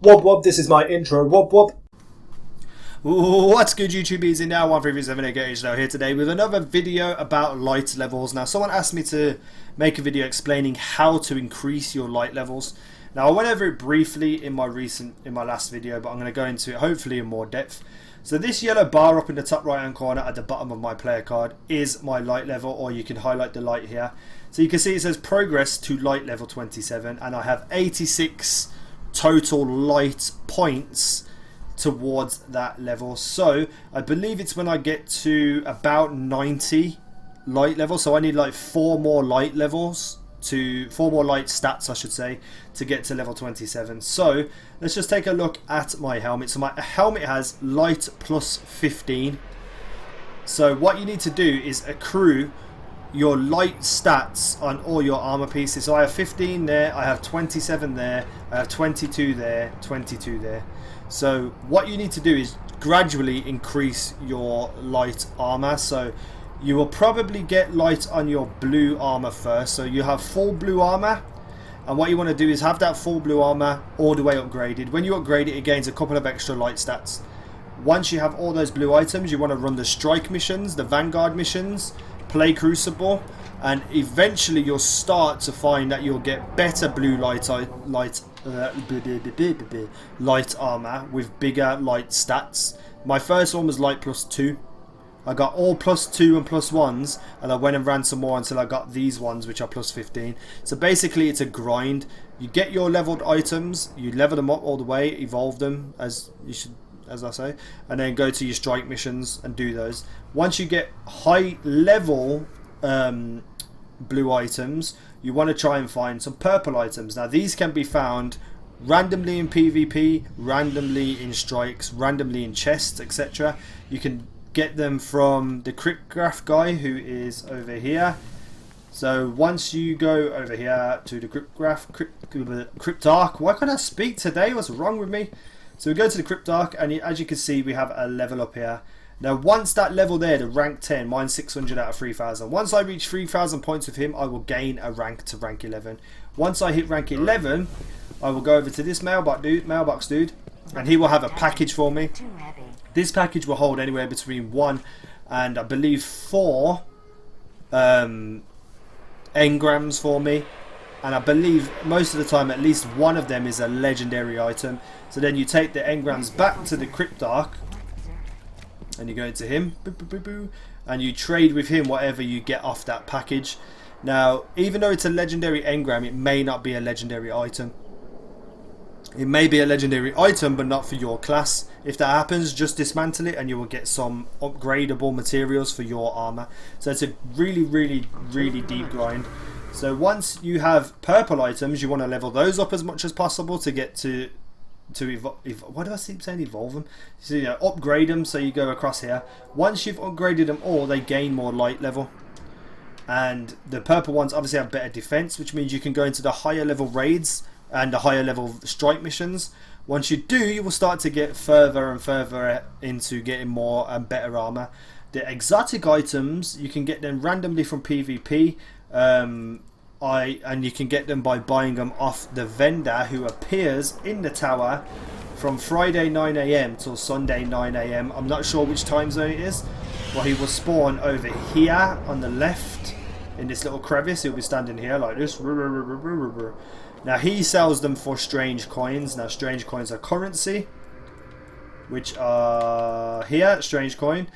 Wob wob, this is my intro. Wob wob. What's good, YouTube? Easy now, 1337 now here today with another video about light levels. Now, someone asked me to make a video explaining how to increase your light levels. Now, I went over it briefly in my last video, but I'm going to go into it hopefully in more depth. So this yellow bar up in the top right hand corner at the bottom of my player card is my light level, or you can highlight the light here. So you can see it says progress to light level 27, and I have 86 total light points towards that level. So I believe it's when I get to about 90 light levels, so I need like 4 more light stats I should say, to get to level 27. So let's just take a look at my helmet. So my helmet has light plus 15. So what you need to do is accrue your light stats on all your armor pieces. So I have 15 there, I have 27 there, I have 22 there, 22 there. So what you need to do is gradually increase your light armor. So you will probably get light on your blue armor first. So you have full blue armor, and what you want to do is have that full blue armor all the way upgraded. When you upgrade it, it gains a couple of extra light stats. Once you have all those blue items, you want to run the strike missions, the vanguard missions, play Crucible, and eventually you'll start to find that you'll get better blue light armor with bigger light stats. My first one was light plus 2. I got all plus 2 and plus 1s, and I went and ran some more until I got these ones, which are plus 15. So basically it's a grind. You get your leveled items, you level them up all the way, evolve them as you should, as I say, and then go to your strike missions and do those. Once you get high level blue items, you want to try and find some purple items. Now these can be found randomly in PvP, randomly in strikes, randomly in chests, etc. You can get them from the cryptograph guy, who is over here. So once you go over here to the cryptarch, why can't I speak today? What's wrong with me? So we go to the cryptarch, and as you can see, we have a level up here. Now once that level there, the rank 10, mine's 600 out of 3000. Once I reach 3000 points with him, I will gain a rank to rank 11. Once I hit rank 11, I will go over to this mailbox dude, and he will have a package for me. This package will hold anywhere between 1 and I believe 4 engrams for me. And I believe most of the time at least one of them is a legendary item. So then you take the engrams back to the cryptarch, and you go into him, and you trade with him whatever you get off that package. Now, even though it's a legendary engram, it may not be a legendary item. It may be a legendary item, but not for your class. If that happens, just dismantle it and you will get some upgradable materials for your armor. So it's a really, really, really deep grind. So once you have purple items, you want to level those up as much as possible to get to why do I keep saying evolve them? So, you know, upgrade them. So you go across here. Once you've upgraded them all, they gain more light level. And the purple ones obviously have better defense, which means you can go into the higher level raids and the higher level strike missions. Once you do, you will start to get further and further into getting more and better armor. The exotic items, you can get them randomly from PvP, and you can get them by buying them off the vendor who appears in the tower from Friday 9 AM till Sunday 9 AM. I'm not sure which time zone it is, but he will spawn over here on the left in this little crevice. He'll be standing here like this. Now he sells them for strange coins. Now strange coins are currency, which are here, strange coin.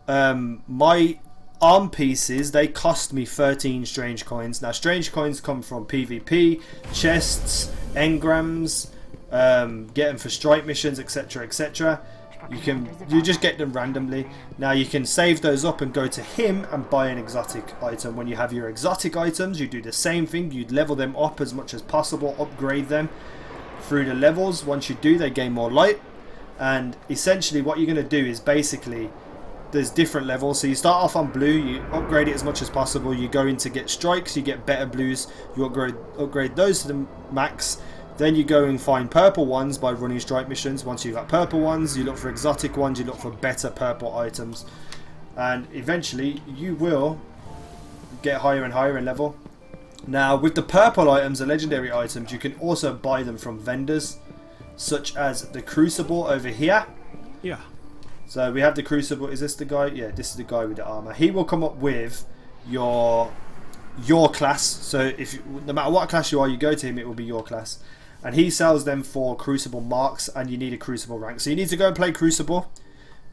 My arm pieces, they cost me 13 strange coins. Now strange coins come from PvP, chests, engrams, get them for strike missions, etc, etc. You just get them randomly. Now you can save those up and go to him and buy an exotic item. When you have your exotic items, you do the same thing. You level them up as much as possible, upgrade them through the levels. Once you do, they gain more light. And essentially what you're going to do is basically, there's different levels. So you start off on blue, you upgrade it as much as possible. You go in to get strikes, you get better blues, you upgrade those to the max. Then you go and find purple ones by running strike missions. Once you've got purple ones, you look for exotic ones, you look for better purple items. And eventually you will get higher and higher in level. Now with the purple items, the legendary items, you can also buy them from vendors. such as the Crucible over here. Yeah. So we have the Crucible. Is this the guy? Yeah, this is the guy with the armor. He will come up with your class. So if no matter what class you are, you go to him, it will be your class. And he sells them for Crucible marks, and you need a Crucible rank. So you need to go and play Crucible.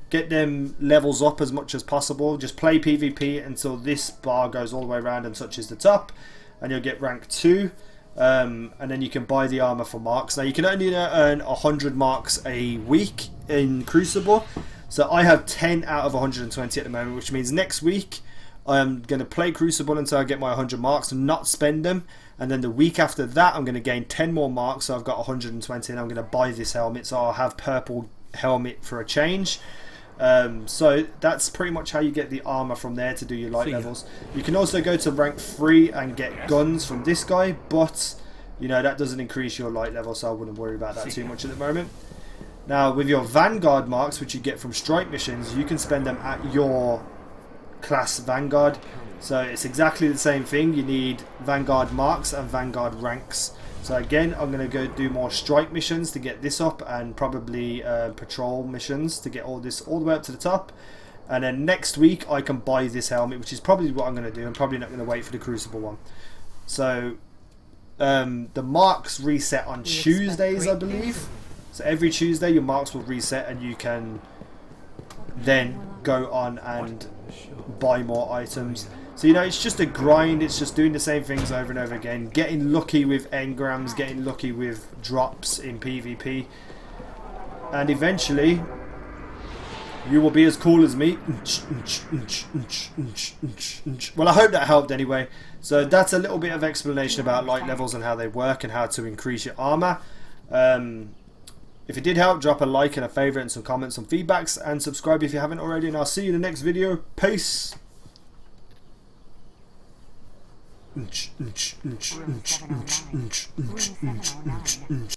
Get them levels up as much as possible. Just play PvP until this bar goes all the way around and touches the top. And you'll get rank 2. And then you can buy the armor for marks. Now you can only earn 100 marks a week in Crucible. So I have 10 out of 120 at the moment, which means next week I'm going to play Crucible until I get my 100 marks and not spend them. And then the week after that I'm going to gain 10 more marks, so I've got 120, and I'm going to buy this helmet. So I'll have purple helmet for a change. So that's pretty much how you get the armor from there to do your light levels. You can also go to rank 3 and get guns from this guy, but you know that doesn't increase your light level, so I wouldn't worry about that too much at the moment. Now with your Vanguard marks, which you get from strike missions, you can spend them at your class Vanguard. So it's exactly the same thing. You need Vanguard marks and Vanguard ranks. So again, I'm going to go do more strike missions to get this up, and probably patrol missions to get all this all the way up to the top. And then next week I can buy this helmet, which is probably what I'm going to do. I'm probably not going to wait for the Crucible one. So the marks reset on Tuesdays, I believe. So every Tuesday your marks will reset, and you can then go on and buy more items. So you know, it's just a grind. It's just doing the same things over and over again, getting lucky with engrams, getting lucky with drops in PvP, and eventually you will be as cool as me. Well, I hope that helped anyway. So that's a little bit of explanation about light levels and how they work and how to increase your armor. If it did help, drop a like and a favourite and some comments, some feedbacks, and subscribe if you haven't already, and I'll see you in the next video. Peace.